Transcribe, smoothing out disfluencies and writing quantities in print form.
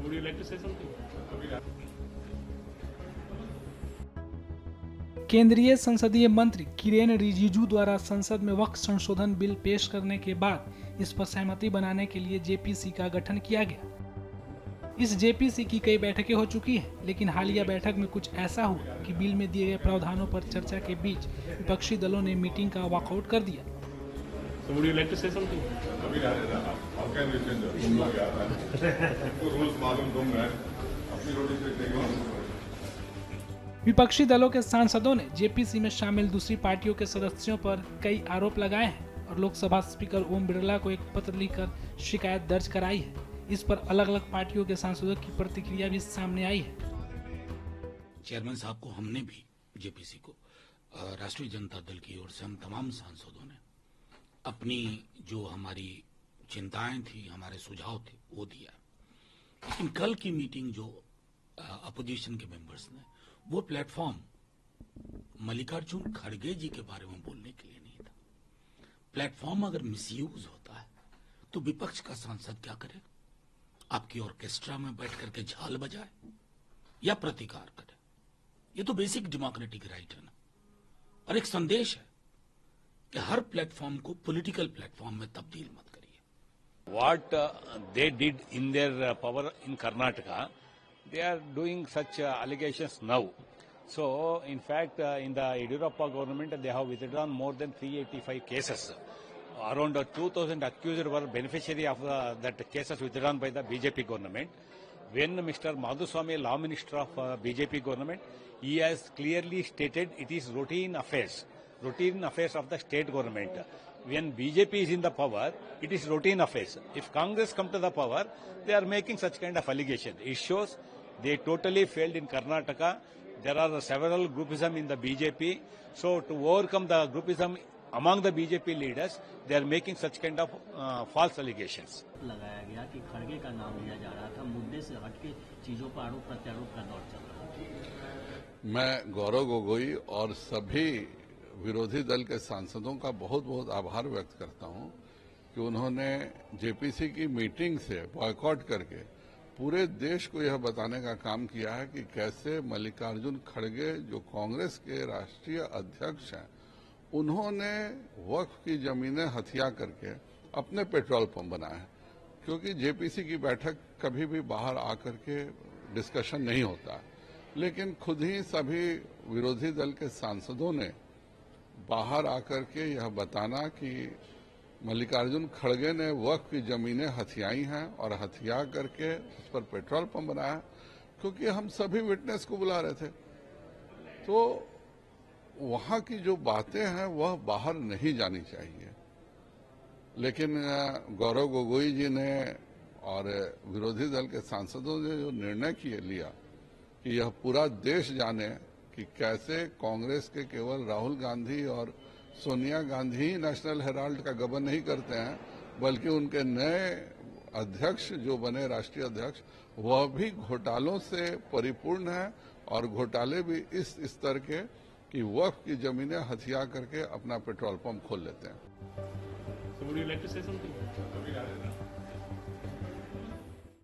would you like to say something? केंद्रीय संसदीय मंत्री किरेन रिजिजू द्वारा संसद में वक्फ संशोधन बिल पेश करने के बाद इस पर सहमति बनाने के लिए जेपीसी का गठन किया गया। इस जेपीसी की कई बैठकें हो चुकी हैं, लेकिन हालिया बैठक में कुछ ऐसा हुआ कि बिल में दिए गए प्रावधानों पर चर्चा के बीच विपक्षी दलों ने मीटिंग का वॉकआउट कर दिया। So would you like to say something? How can we change it? तुम लोग यार आपको रूल्स मालूम तुम है अपनी रोटी से नहीं। विपक्षी दलों के सांसदों ने जेपीसी में शामिल दूसरी पार्टियों के सदस्यों पर कई आरोप लगाए हैं और लोकसभा स्पीकर ओम बिरला को एक पत्र लिखकर शिकायत दर्ज कराई है। इस पर अलग अलग पार्टियों के सांसदों की प्रतिक्रिया भी सामने आई है। चेयरमैन साहब को हमने भी जेपीसी को राष्ट्रीय जनता दल की ओर से हम तमाम सांसदों ने अपनी जो हमारी चिंताएं थी, हमारे सुझाव थे, वो दिया। लेकिन कल की मीटिंग जो अपोजिशन के मेंबर्स ने, वो प्लेटफॉर्म मल्लिकार्जुन खड़गे जी के बारे में बोलने के लिए नहीं था। प्लेटफॉर्म अगर मिसयूज होता है तो विपक्ष का सांसद क्या करे? आपकी ऑर्केस्ट्रा में बैठ करके झाल बजाए या प्रतिकार करे? ये तो बेसिक डेमोक्रेटिक राइट है ना। और एक संदेश है कि हर प्लेटफॉर्म को पॉलिटिकल प्लेटफॉर्म में तब्दील मत करिए। What they did in their power in Karnataka, they are doing such allegations now. So, in fact, in the Yediyurappa government, they have withdrawn more than 385 cases. Around 2,000 accused were beneficiary of that cases withdrawn by the BJP government. When Mr. Madhuswamy, law minister of BJP government, he has clearly stated it is routine affairs of the state government. When BJP is in the power, it is routine affairs. If Congress come to the power, they are making such kind of allegation. It shows they totally failed in Karnataka. There are several groupism in the BJP. So to overcome the groupism among the BJP leaders, they are making such kind of false allegations. लगाया गया कि खड़गे का नाम लिया जा रहा था, मुद्दे से हटके चीजों पर आरोप प्रत्यारोप का दौर चल रहा था। मैं गौरव गोगोई और सभी विरोधी दल के सांसदों का बहुत बहुत आभार व्यक्त करता हूं कि उन्होंने जेपीसी की मीटिंग से बॉयकॉट करके पूरे देश को यह बताने का काम किया है कि कैसे मल्लिकार्जुन खड़गे जो कांग्रेस के राष्ट्रीय अध्यक्ष हैं, उन्होंने वक्फ की जमीनें हथिया करके अपने पेट्रोल पंप बनाए हैं। क्योंकि जेपीसी की बैठक कभी भी बाहर आकर के डिस्कशन नहीं होता, लेकिन खुद ही सभी विरोधी दल के सांसदों ने बाहर आकर के यह बताना कि मल्लिकार्जुन खड़गे ने वक्फ की जमीनें हथियाई हैं और हथिया करके उस पर पेट्रोल पंप बनाया, क्योंकि हम सभी विटनेस को बुला रहे थे। तो वहां की जो बातें हैं वह बाहर नहीं जानी चाहिए। लेकिन गौरव गोगोई जी ने और विरोधी दल के सांसदों ने जो निर्णय लिया कि यह पूरा देश जाने कि कैसे कांग्रेस के केवल राहुल गांधी और सोनिया गांधी ही नेशनल हेराल्ड का गबन नहीं करते हैं, बल्कि उनके नए अध्यक्ष जो बने राष्ट्रीय अध्यक्ष, वह भी घोटालों से परिपूर्ण है और घोटाले भी इस स्तर के कि वक्फ की जमीनें हथिया करके अपना पेट्रोल पंप खोल लेते हैं। So would you like to say something?